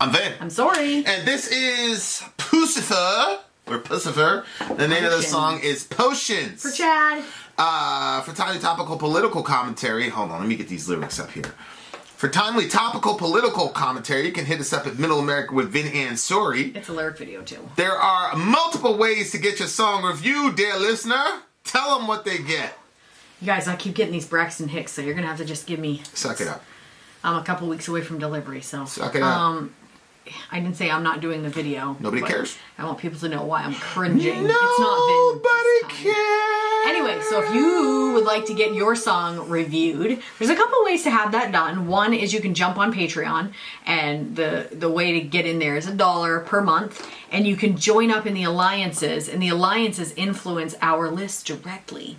I'm Vin. I'm Sori. And this is Puscifer, or Puscifer. The name of the song is Potions. For Chad. For timely topical political commentary, hold on, let me get these lyrics up here. For timely topical political commentary, you can hit us up at Middle America with Vin and Sori. It's a lyric video too. There are multiple ways to get your song reviewed, dear listener. Tell them what they get. You guys, I keep getting these Braxton Hicks, so you're going to have to just give me... Suck it up. I'm a couple weeks away from delivery, so... Suck it up. I didn't say I'm not doing the video. Nobody cares. I want people to know why I'm cringing. Nobody It's not Vin. cares. Anyway, so if you would like to get your song reviewed, there's a couple ways to have that done. One is you can jump on Patreon, and the way to get in there is $1 per month, and you can join up in the alliances, and the alliances influence our list directly.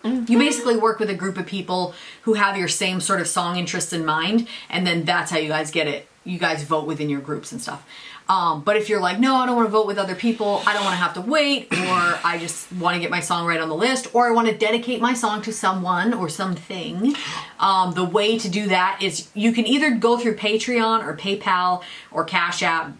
You basically work with a group of people who have your same sort of song interests in mind, and then that's how you guys get it. You guys vote within your groups and stuff. But if you're like, no, I don't want to vote with other people, I don't want to have to wait, or I just want to get my song right on the list, or I want to dedicate my song to someone or something, the way to do that is you can either go through Patreon or PayPal or Cash App.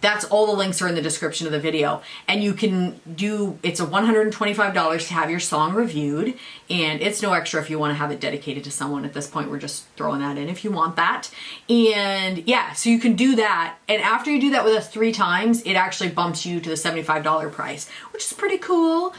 That's all the links are in the description of the video. And you can do, it's a $125 to have your song reviewed. And it's no extra if you want to have it dedicated to someone. At this point, we're just throwing that in if you want that. And yeah, so you can do that. And after you do that with us 3 times, it actually bumps you to the $75 price, which is pretty cool.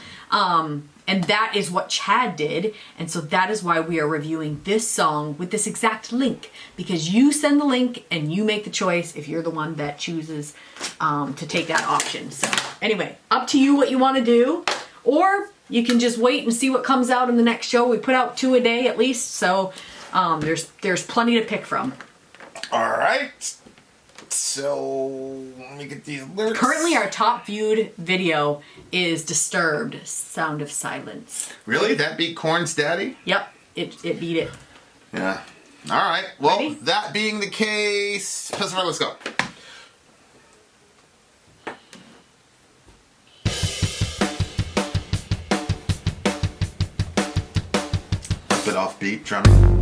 And that is what Chad did. And so that is why we are reviewing this song with this exact link. Because you send the link and you make the choice if you're the one that chooses to take that option. So anyway, up to you what you want to do. Or you can just wait and see what comes out in the next show. We put out 2 a day at least. So there's plenty to pick from. All right. So, let me get these lyrics. Currently, our top viewed video is Disturbed, Sound of Silence. Really? That beat Korn's Daddy? Yep, it beat it. Yeah. All right. Well, Ready? that being the case, Puscifer, let's go. A bit offbeat drumming.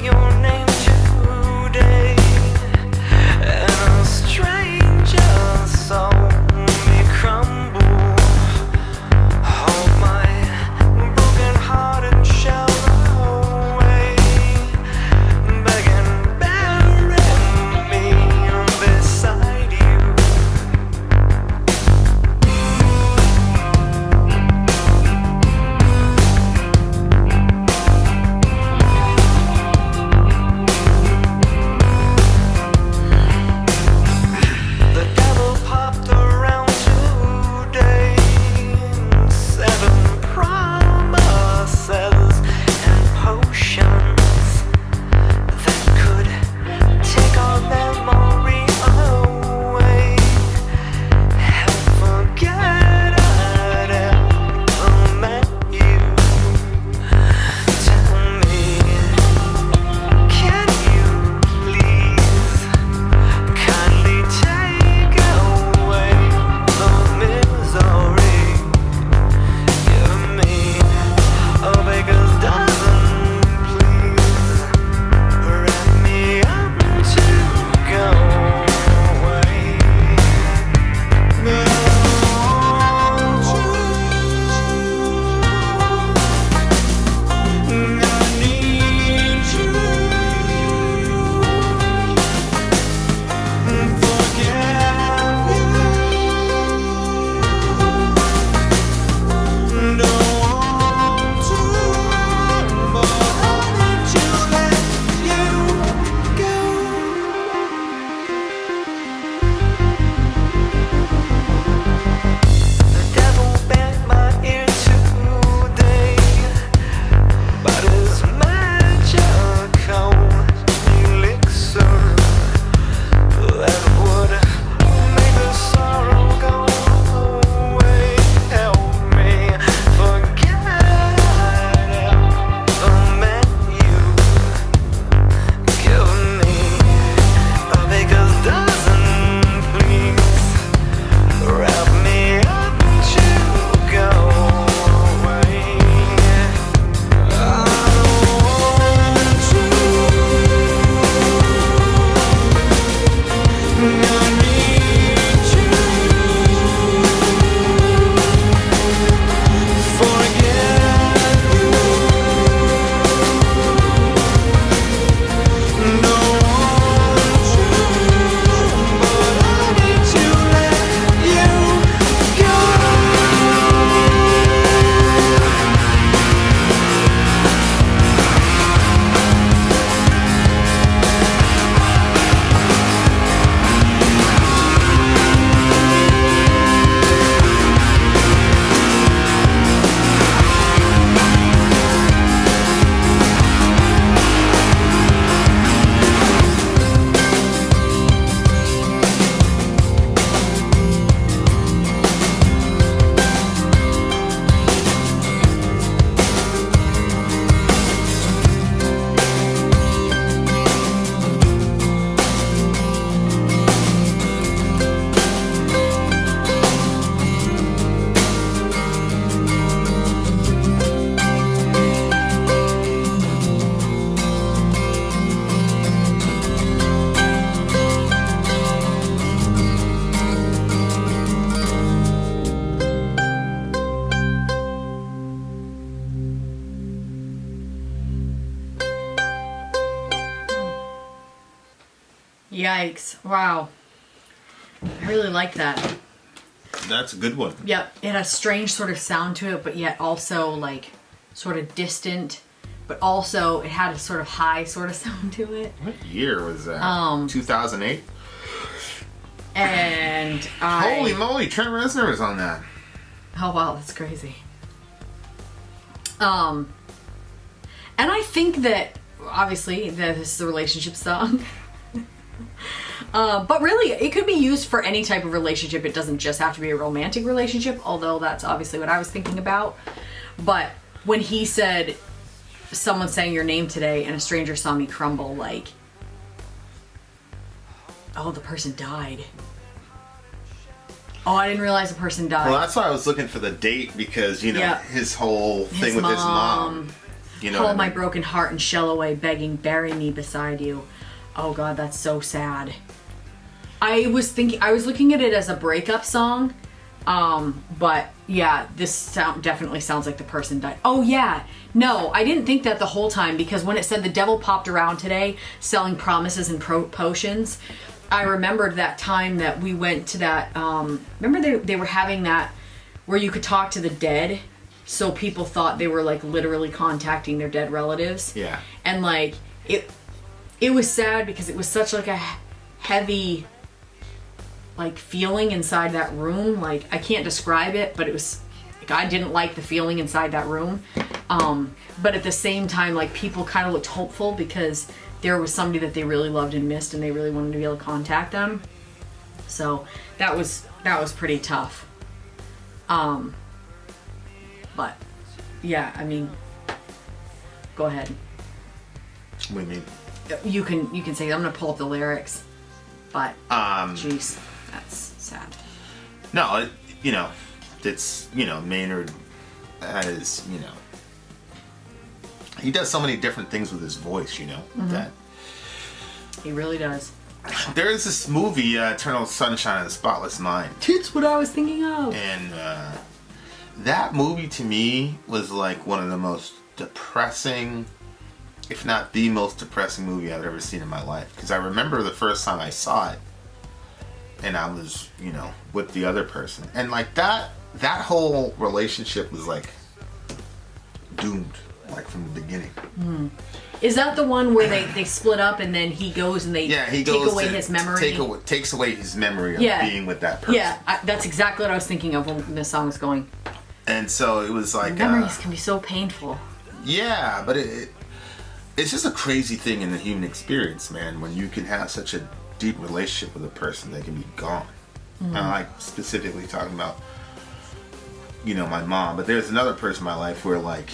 Your name today, and a stranger Yikes. Wow. I really like that. That's a good one. Yep. It has a strange sort of sound to it, but yet also like sort of distant. But also it had a sort of high sort of sound to it. What year was that? 2008? And Holy moly, Trent Reznor was on that. Oh wow, that's crazy. And I think that obviously that this is a relationship song. But really, it could be used for any type of relationship. It doesn't just have to be a romantic relationship, although that's obviously what I was thinking about. But when he said, someone sang your name today and a stranger saw me crumble, like, oh, the person died. Oh, I didn't realize the person died. Well, that's why I was looking for the date, because, you know, Yep. his whole thing with his mom. You know, hold my broken heart and shell away, begging, bury me beside you. Oh God, that's so sad. I was looking at it as a breakup song, but yeah, this definitely sounds like the person died. Oh yeah, no, I didn't think that the whole time, because when it said the devil popped around today selling promises and potions, I remembered that time that we went to that, remember they were having that where you could talk to the dead, so people thought they were like literally contacting their dead relatives. Yeah. And like, it was sad because it was such like a heavy like feeling inside that room. Like, I can't describe it, but it was like, I didn't like the feeling inside that room. But at the same time, like, people kind of looked hopeful because there was somebody that they really loved and missed, and they really wanted to be able to contact them. So that was pretty tough. But yeah, I mean, go ahead. What do you mean? You can say, I'm gonna pull up the lyrics, but jeez, that's sad. No, you know, it's, you know, Maynard has, you know, he does so many different things with his voice, you know, that He really does. there is this movie, Eternal Sunshine of the Spotless Mind, That's what I was thinking of. and that movie to me was like one of the most depressing, if not the most depressing movie I've ever seen in my life. Because I remember the first time I saw it, and I was, you know, with the other person, and like that whole relationship was like doomed, like from the beginning. Is that the one where they split up and then he goes and they He goes take away to his memory? takes away his memory of being with that person. Yeah, that's exactly what I was thinking of when this song was going. And so it was like Memories can be so painful. yeah, but it's just a crazy thing in the human experience, man, when you can have such a deep relationship with a person that can be gone. I'm like specifically talking about, you know, my mom, but there's another person in my life where like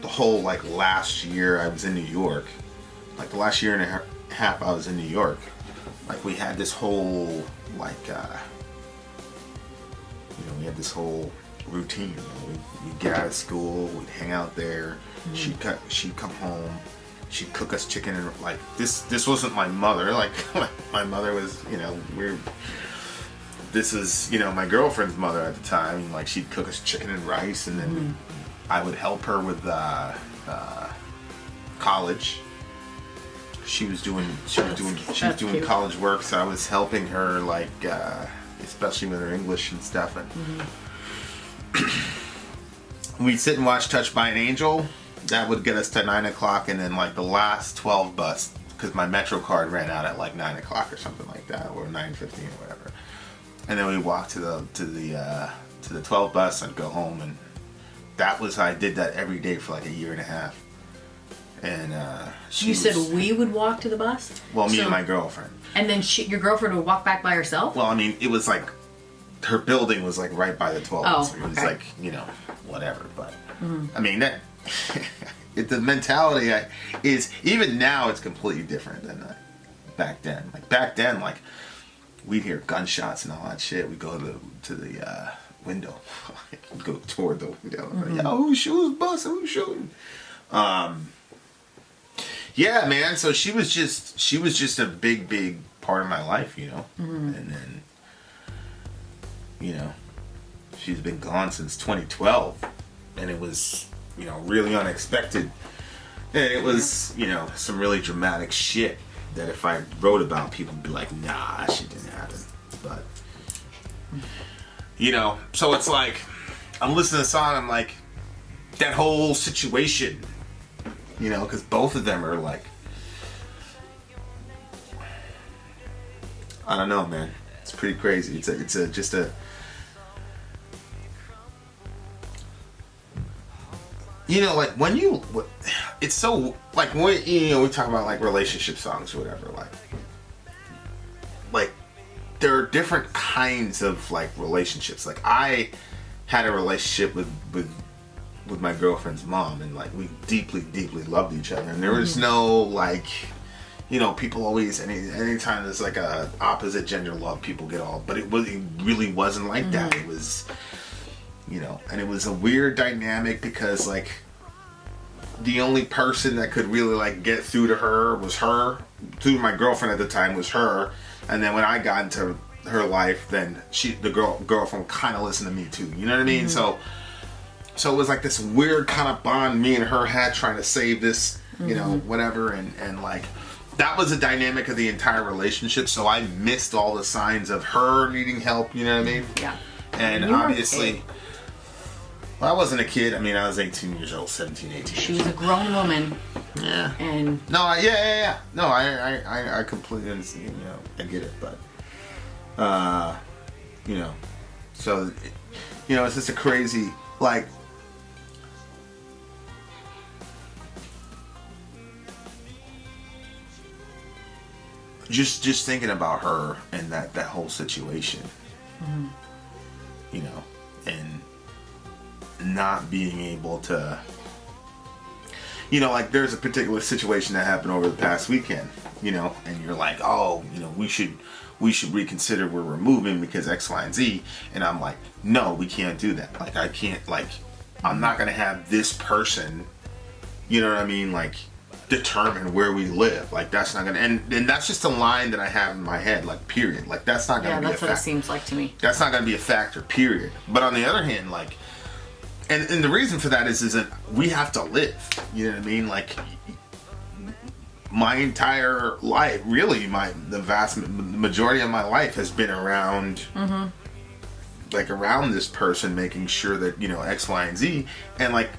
the whole like last year I was in New York, like the last year and a half I was in New York, like we had this whole like you know, we had this whole routine. You know, we'd get out of school, we'd hang out there. She'd come home, she'd cook us chicken, and like this wasn't my mother. Like my mother was, you know, this is, you know, my girlfriend's mother at the time. And, like, she'd cook us chicken and rice, and then I would help her with college. She was doing Cute. college work, so I was helping her, like, especially with her English and stuff. And we'd sit and watch Touched by an Angel. That would get us to 9 o'clock, and then like the last 12 bus, because my Metro card ran out at like 9 o'clock or something like that, or 9:15 or whatever. And then we walked to the 12 bus and go home, and I did that every day for like a year and a half. And You said we would walk to the bus? Well, me and my girlfriend. And then your girlfriend would walk back by herself? Well, I mean, it was like her building was like right by the 12 bus. It was like, you know, whatever. But I mean, that the mentality is, even now it's completely different than back then. Like back then, like we'd hear gunshots and all that shit. We'd go to the window, we'd go toward the window. Like, yo, who's busting? Who's shooting? Yeah, man. So she was just a big part of my life, you know. And then, you know, she's been gone since 2012, and it was, you know, really unexpected, and it was, you know, some really dramatic shit. that if I wrote about, people would be like, nah, that shit didn't happen. But, you know, so it's like, I'm listening to the song, I'm like, that whole situation, you know, because both of them are like, I don't know, man. It's pretty crazy. It's you know, like when you, it's so, like when, you know, we talk about like relationship songs or whatever, like there are different kinds of like relationships. Like I had a relationship with my girlfriend's mom, and like we deeply loved each other, and there was no like, you know, people always, anytime there's like a opposite gender love, people get all, but it really wasn't like that. It was, you know, and it was a weird dynamic because like the only person that could really like get through to her was her, through my girlfriend at the time was her, and then when I got into her life, then the girlfriend kind of listened to me too, you know what I mean? So it was like this weird kind of bond me and her had, trying to save this, you know, whatever, and like that was the dynamic of the entire relationship. So I missed all the signs of her needing help, you know what I mean? Yeah. And obviously, well, I wasn't a kid. I mean, I was 18 years old, 17, 18. She was a grown woman. Yeah. And no, yeah. No, I completely understand. You know, I get it, but you know, so you know, it's just a crazy like. Just thinking about her and that whole situation, you know, and not being able to, you know, like there's a particular situation that happened over the past weekend, you know, and you're like, oh, you know, we should reconsider where we're moving because X, Y, and Z, and I'm like, no, we can't do that. Like I can't, like, I'm not gonna have this person, you know what I mean, like determine where we live. Like that's not gonna, and that's just a line that I have in my head, like period. Like that's not gonna be a factor. Yeah, that's what it seems like to me. That's not gonna be a factor, period. But on the other hand, like, and the reason for that is that we have to live, you know what I mean? Like my entire life, really the vast majority of my life has been around like around this person, making sure that, you know, X, Y, and Z, and like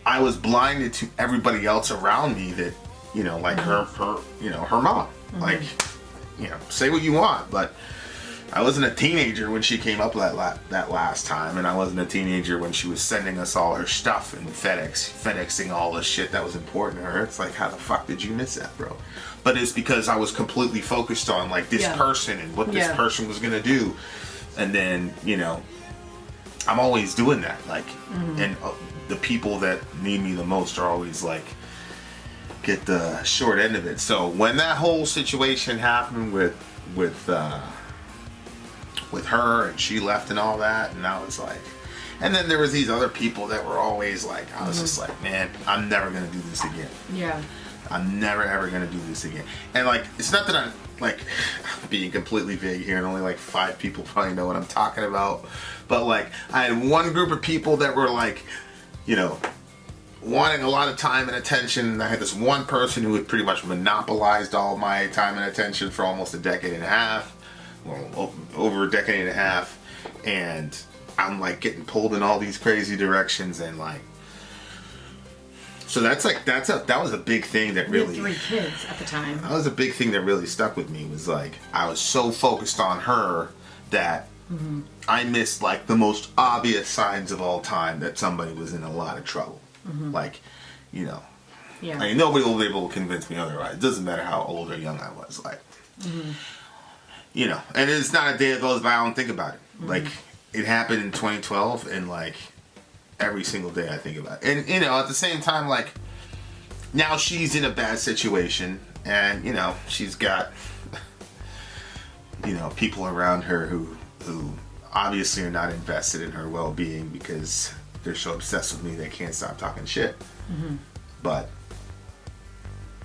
I was blinded to everybody else around me that, you know, like her, you know, her mom. Like, you know, say what you want, but I wasn't a teenager when she came up that last time, and I wasn't a teenager when she was sending us all her stuff and FedExing all the shit that was important to her. It's like, how the fuck did you miss that, bro? But it's because I was completely focused on like this person and what this person was gonna do, and then, you know, I'm always doing that, like, and the people that need me the most are always like get the short end of it. So when that whole situation happened with her and she left and all that, and I was like, and then there was these other people that were always like, I was just like, man, I'm never gonna do this again. Yeah. I'm never ever gonna do this again. And like, it's not that I'm like being completely vague here, and only like 5 people probably know what I'm talking about. But like, I had one group of people that were like, you know, wanting a lot of time and attention. I had this one person who had pretty much monopolized all my time and attention for almost a decade and a half, well, over a decade and a half, and I'm like getting pulled in all these crazy directions, and like, so that was a big thing that really. We had 3 kids at the time. That was a big thing that really stuck with me. Was like I was so focused on her that I missed like the most obvious signs of all time that somebody was in a lot of trouble. Like, you know, like nobody will be able to convince me otherwise. It doesn't matter how old or young I was. Like, you know, and it's not a day that goes by I don't think about it. Like, it happened in 2012, and like every single day I think about it. And you know, at the same time, like now she's in a bad situation, and you know, she's got you know, people around her who obviously are not invested in her well-being because they're so obsessed with me they can't stop talking shit. But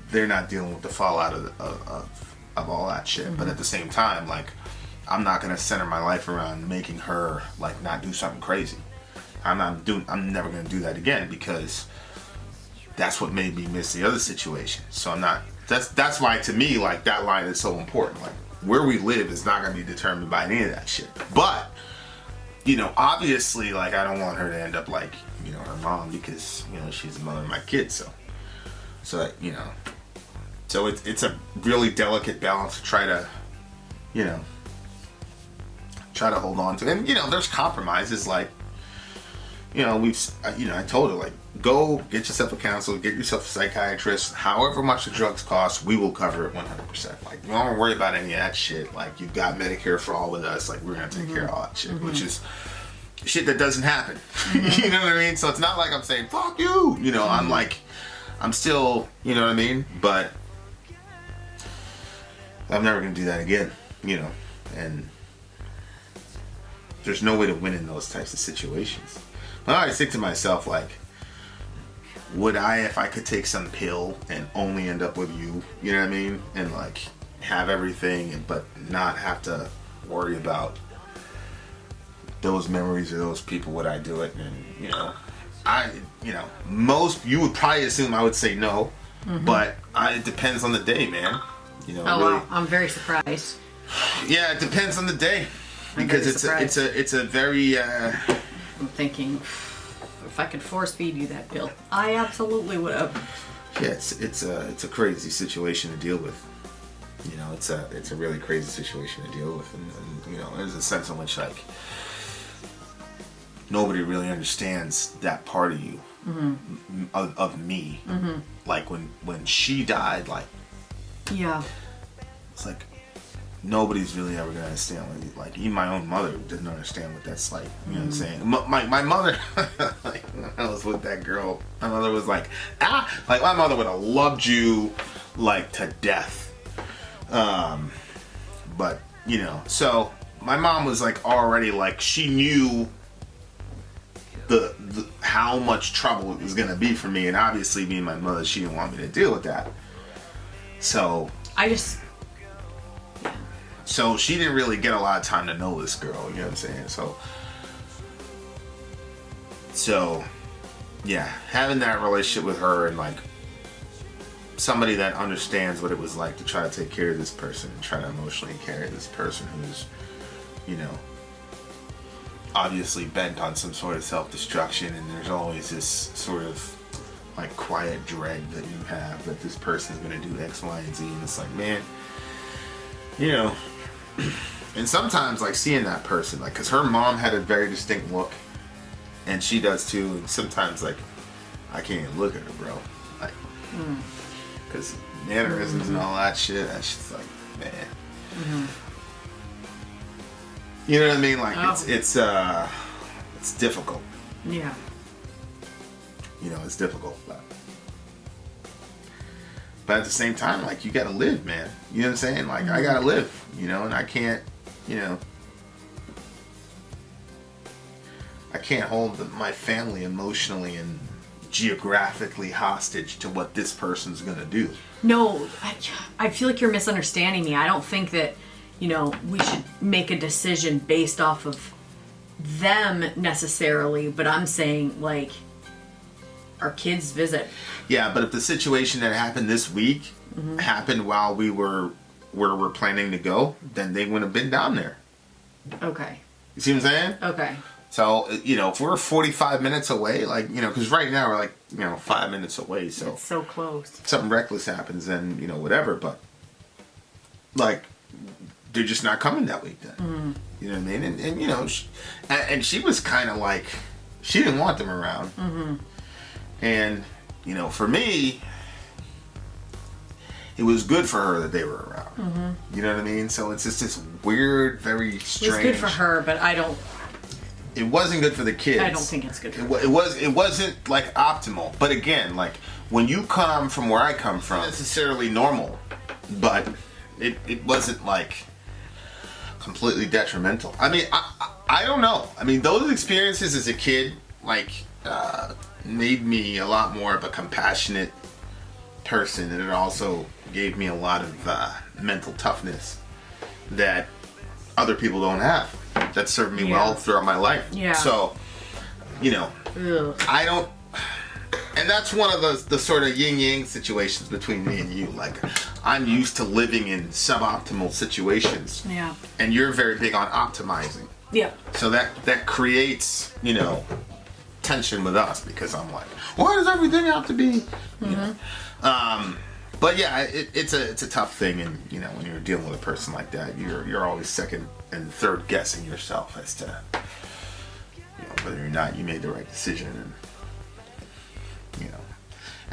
they're not dealing with the fallout of all that shit. But at the same time, like, I'm not gonna center my life around making her like not do something crazy. I'm never gonna do that again, because that's what made me miss the other situation. So I'm not that's why to me, like, that line is so important. Like, where we live is not going to be determined by any of that shit. But, you know, obviously, like, I don't want her to end up like, you know, her mom, because, you know, she's the mother of my kids. So you know, so it's a really delicate balance to try to, you know, hold on to. And, you know, there's compromises, like, you know, I told her, like, go get yourself a counselor, get yourself a psychiatrist, however much the drugs cost, we will cover it 100%. Like, don't worry about any of that shit. Like, you've got Medicare for all with us, like, we're gonna take care of all that shit, which is shit that doesn't happen. You know what I mean? So it's not like I'm saying, fuck you, you know, I'm still, you know what I mean? But I'm never gonna do that again, you know, and there's no way to win in those types of situations. I always think to myself, like, would I, if I could take some pill and only end up with you, you know what I mean? And, like, have everything, but not have to worry about those memories or those people, would I do it? And, you know, you would probably assume I would say no, but it depends on the day, man. You know, really, wow, I'm very surprised. Yeah, it depends on the day, because it's a very. I'm thinking, if I could force feed you that pill, I absolutely would have. Yeah, it's a crazy situation to deal with. You know, it's a really crazy situation to deal with, and you know, there's a sense in which, like, nobody really understands that part of you, of me. Like when she died, like, yeah, it's like nobody's really ever gonna understand. Like even my own mother didn't understand what that's like. You know what I'm saying? My mother, like, when I was with that girl, my mother was like, like, my mother would have loved you, like, to death. But, you know, so my mom was, like, already, like, she knew the how much trouble it was gonna be for me, and obviously being my mother, she didn't want me to deal with that. So she didn't really get a lot of time to know this girl, you know what I'm saying? So yeah, having that relationship with her, and, like, somebody that understands what it was like to try to take care of this person, and try to emotionally carry this person who's, you know, obviously bent on some sort of self-destruction, and there's always this sort of, like, quiet dread that you have that this person's gonna do X, Y, and Z, and it's like, man, you know. And sometimes, like, seeing that person, like, because her mom had a very distinct look, and she does too, and sometimes, like, I can't even look at her, bro, like, because mannerisms and all that shit, that's just like, man. You know what I mean? Like, it's difficult. Yeah. You know, it's difficult, but at the same time, like, you gotta live, man. You know what I'm saying? Like, I gotta live, you know, and I can't, you know, I can't hold my family emotionally and geographically hostage to what this person's gonna do. No, I feel like you're misunderstanding me. I don't think that, you know, we should make a decision based off of them necessarily, but I'm saying, like, our kids visit. Yeah, but if the situation that happened this week happened while we were where we're planning to go, then they wouldn't have been down there. Okay. You see what I'm saying? Okay. So, you know, if we're 45 minutes away, like, you know, because right now we're, like, you know, 5 minutes away, so. It's so close. Something reckless happens, then, you know, whatever, but, like, they're just not coming that week then. You know what I mean? And you know, she was kind of like, she didn't want them around. And, you know, for me, it was good for her that they were around. You know what I mean? So it's just this weird, very strange. It was good for her, but it wasn't good for the kids. I don't think it's good for them. It wasn't, like, optimal. But again, like, when you come from where I come from, it's necessarily normal. But it wasn't, like, completely detrimental. I mean, I don't know. I mean, those experiences as a kid, like, made me a lot more of a compassionate person, and it also gave me a lot of mental toughness that other people don't have. That served me well throughout my life. Yeah. So, you know, I don't. And that's one of the sort of yin-yang situations between me and you. Like, I'm used to living in suboptimal situations. Yeah. And you're very big on optimizing. Yeah. So that creates, tension with us, because I'm like, why does everything have to be? But yeah, it's a tough thing, and when you're dealing with a person like that, you're always second and third guessing yourself as to whether or not you made the right decision, and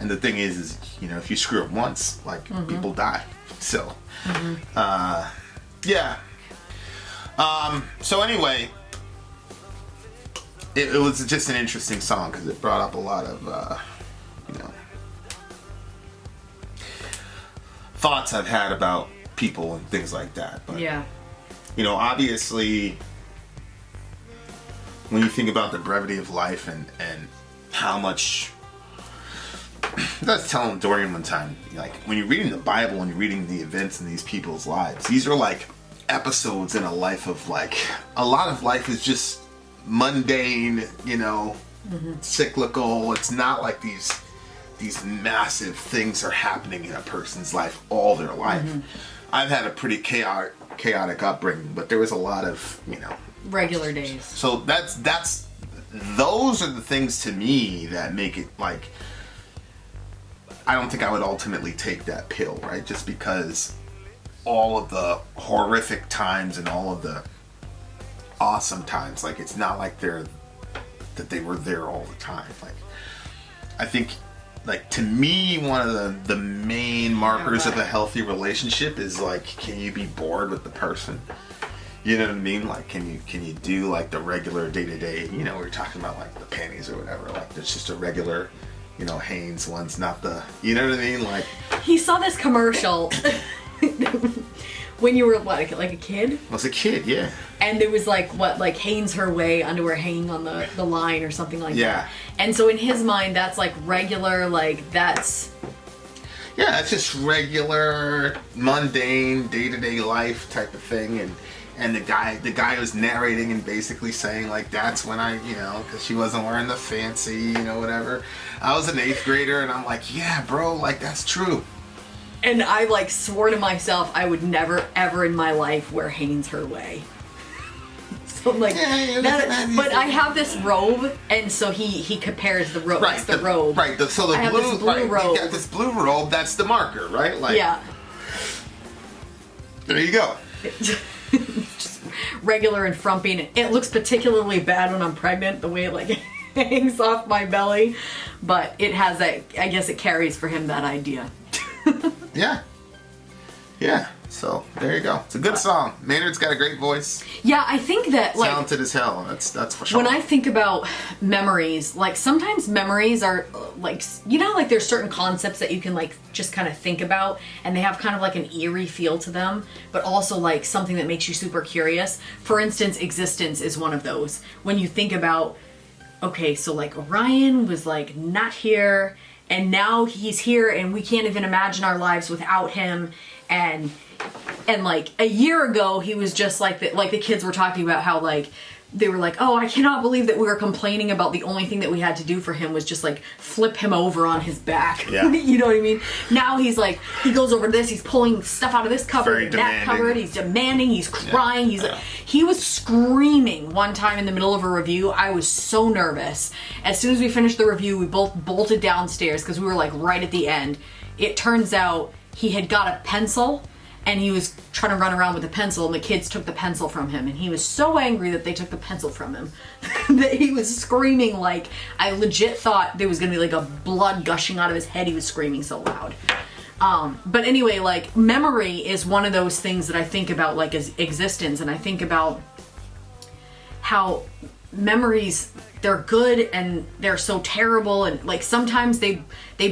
and the thing is if you screw up once, like people die. So yeah. So anyway, it was just an interesting song because it brought up a lot of thoughts I've had about people and things like that. But yeah. Obviously, when you think about the brevity of life and how much, I was telling Dorian one time, like, when you're reading the Bible and you're reading the events in these people's lives, these are like episodes in a life of, like, a lot of life is just mundane, cyclical. It's not like these massive things are happening in a person's life all their life. I've had a pretty chaotic upbringing, but there was a lot of, regular days. So those are the things to me that make it, like, I don't think I would ultimately take that pill, right? Just because all of the horrific times and all of the awesome times, like, it's not like they were there all the time. Like, I think, like, to me, one of the main markers of a healthy relationship is, like, can you be bored with the person? You know what I mean? Like, can you do, like, the regular day-to-day, we're talking about, like, the panties or whatever, like, it's just a regular, Hanes one's not the, you know what I mean? Like, he saw this commercial when you were, what, like a kid? I was a kid, yeah. And there was, like, Hanes Her Way underwear hanging on the line or something like that. And so in his mind, that's, like, regular, like, that's... Yeah, that's just regular, mundane, day-to-day life type of thing. And the guy was narrating and basically saying, like, that's when I, because she wasn't wearing the fancy, whatever. I was an 8th grader, and I'm like, yeah, bro, like, that's true. And I, like, swore to myself I would never, ever in my life wear Hanes Her Way. So I'm like, but I have this robe, and so he compares the robe. Right, the robe. Right, so the I blue, have this blue robe. You got this blue robe, that's the marker, right? Like, yeah. There you go. Just regular and frumpy. It looks particularly bad when I'm pregnant, the way it, like, hangs off my belly. But it has that, I guess it carries for him that idea. Yeah. Yeah. So there you go. It's a good song. Maynard's got a great voice. Yeah, I think that, like, talented as hell. That's for sure. When I think about memories, like, sometimes memories are like, like, there's certain concepts that you can, like, just kind of think about, and they have kind of like an eerie feel to them, but also like something that makes you super curious. For instance, existence is one of those. When you think about, okay, so, like, Orion was, like, not here, and now he's here, and we can't even imagine our lives without him. And like, a year ago, he was just like the kids were talking about how, like, they were like, oh, I cannot believe that we were complaining about the only thing that we had to do for him was just, like, flip him over on his back. Yeah. You know what I mean? Now he's like, he goes over to this, he's pulling stuff out of this cupboard, Very and demanding. that cupboard, he's demanding, he's crying, he was screaming one time in the middle of a review. I was so nervous. As soon as we finished the review, we both bolted downstairs because we were, like, right at the end. It turns out he had got a pencil, and he was trying to run around with a pencil, and the kids took the pencil from him, and he was so angry that they took the pencil from him that he was screaming, like, I legit thought there was gonna be, like, a blood gushing out of his head. He was screaming so loud. But anyway, like, memory is one of those things that I think about, like, as existence, and I think about how memories, they're good and they're so terrible, and, like, sometimes they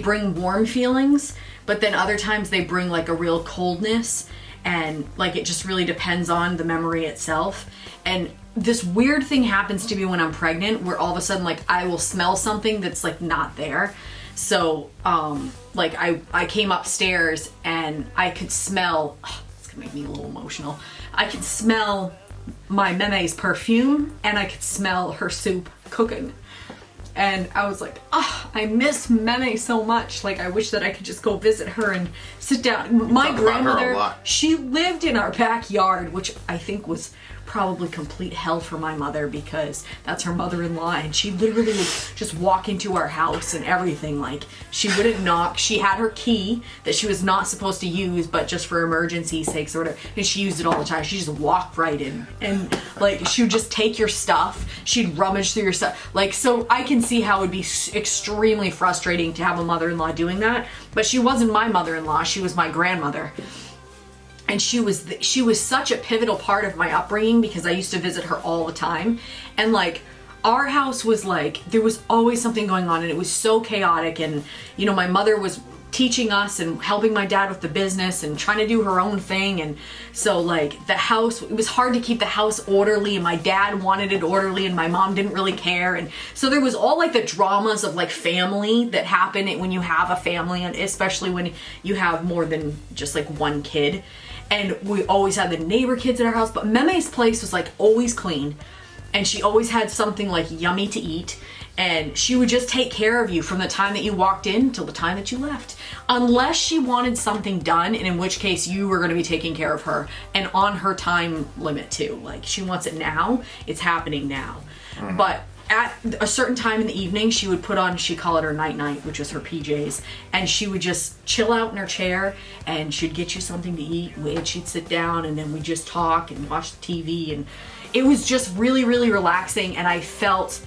bring warm feelings, but then other times they bring, like, a real coldness, and, like, it just really depends on the memory itself. And this weird thing happens to me when I'm pregnant, where all of a sudden, like, I will smell something that's, like, not there. So, like, I came upstairs and I could smell, it's gonna make me a little emotional. I could smell my meme's perfume, and I could smell her soup cooking. And I was like, oh, I miss Meme so much. Like, I wish that I could just go visit her and sit down. My grandmother, she lived in our backyard, which I think was probably complete hell for my mother, because that's her mother-in-law, and she literally would just walk into our house and everything. Like, she wouldn't knock. She had her key that she was not supposed to use, but just for emergency sakes or whatever, and she used it all the time. She just walked right in, and like, she would just take your stuff. She'd rummage through your stuff. Like, so I can see how it would be extremely frustrating to have a mother-in-law doing that. But she wasn't my mother-in-law. She was my grandmother. And she was such a pivotal part of my upbringing, because I used to visit her all the time. And like, our house was like, there was always something going on, and it was so chaotic. And, you know, my mother was teaching us and helping my dad with the business and trying to do her own thing. And so like, the house, it was hard to keep the house orderly, and my dad wanted it orderly, and my mom didn't really care. And so there was all like the dramas of like family that happen when you have a family, and especially when you have more than just like one kid. And we always had the neighbor kids at our house, but Meme's place was like always clean, and she always had something like yummy to eat, and she would just take care of you from the time that you walked in till the time that you left, unless she wanted something done, and in which case you were going to be taking care of her, and on her time limit too. Like, she wants it now, it's happening now. But at a certain time in the evening, she would put on, she called it her night, which was her PJs, and she would just chill out in her chair, and she'd get you something to eat, and she'd sit down, and then we'd just talk and watch the TV, and it was just really, really relaxing. And I felt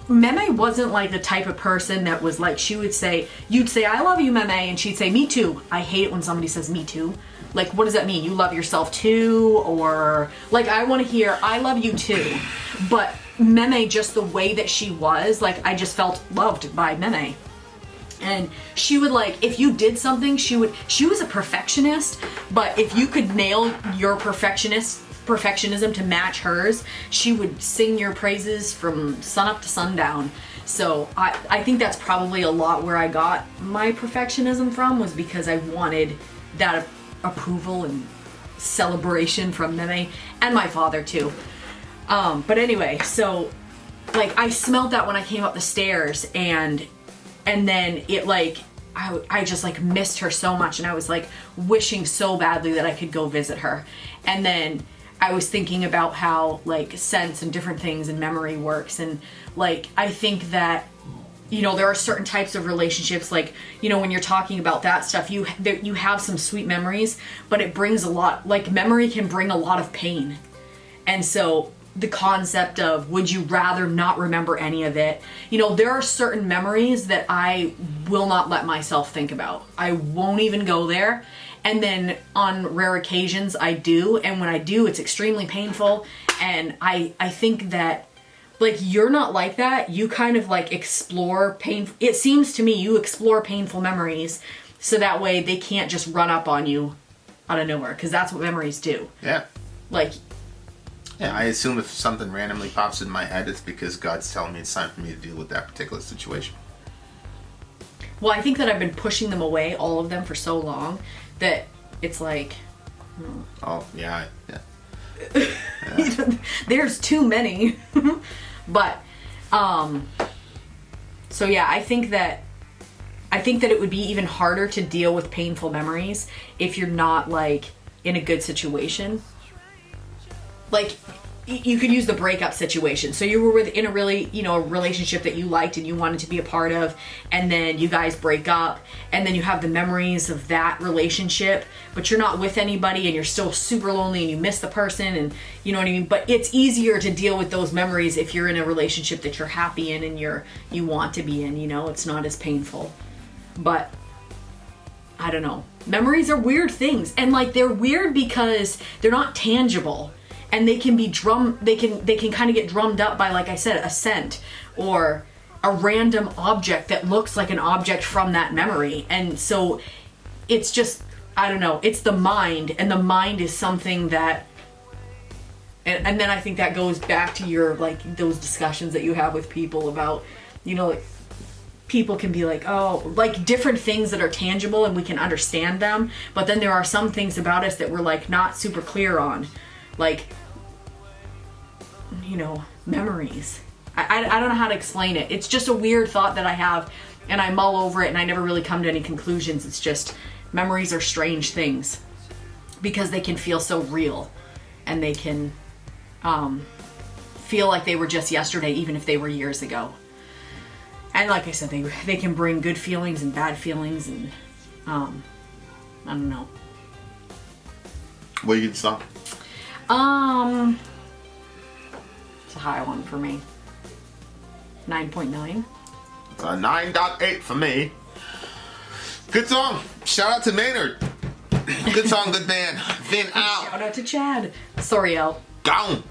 Meme wasn't like the type of person that was like, you'd say, I love you, Meme, and she'd say, me too. I hate it when somebody says me too. Like, what does that mean? You love yourself too? Or like, I want to hear, I love you too. But Meme, just the way that she was, like, I just felt loved by Meme. And she would, like, if you did something, she was a perfectionist, but if you could nail your perfectionism to match hers, she would sing your praises from sunup to sundown. So I think that's probably a lot where I got my perfectionism from, was because I wanted that approval and celebration from Meme, and my father too. But anyway, so like, I smelled that when I came up the stairs, and then it like, I just like missed her so much, and I was like wishing so badly that I could go visit her. And then I was thinking about how like sense and different things and memory works, and like, I think that, you know, there are certain types of relationships, like, you know, when you're talking about that stuff, you have some sweet memories, but it brings a lot, like, memory can bring a lot of pain. And so the concept of, would you rather not remember any of it? You know, there are certain memories that I will not let myself think about. I won't even go there. And then on rare occasions I do, and when I do, it's extremely painful. And I think that, like, you're not like that. You kind of like explore it seems to me you explore painful memories, so that way they can't just run up on you out of nowhere, because that's what memories do. Yeah. Like, yeah, I assume if something randomly pops in my head, it's because God's telling me it's time for me to deal with that particular situation. Well, I think that I've been pushing them away, all of them, for so long that it's like... Oh, yeah. There's too many. But, so yeah, I think that it would be even harder to deal with painful memories if you're not, like, in a good situation. Like, you could use the breakup situation. So you were in a really, you know, a relationship that you liked and you wanted to be a part of, and then you guys break up, and then you have the memories of that relationship, but you're not with anybody, and you're still super lonely, and you miss the person, and you know what I mean? But it's easier to deal with those memories if you're in a relationship that you're happy in and you want to be in, you know? It's not as painful. But I don't know. Memories are weird things, and like, they're weird because they're not tangible. And they can be they can kind of get drummed up by, like I said, a scent or a random object that looks like an object from that memory. And so it's just, I don't know, it's the mind, and the mind is something that, and then I think that goes back to your, like, those discussions that you have with people about, you know, like, people can be like, oh, like, different things that are tangible and we can understand them, but then there are some things about us that we're, like, not super clear on. Like, you know, memories. I don't know how to explain it. It's just a weird thought that I have, and I mull over it and I never really come to any conclusions. It's just memories are strange things because they can feel so real, and they can feel like they were just yesterday even if they were years ago. And like I said, they can bring good feelings and bad feelings, and I don't know. What do you get the song? It's a high one for me. 9.9. It's a 9.8 for me. Good song. Shout out to Maynard. Good song, good band. Vin out. Shout out to Chad. Soriel. Gone.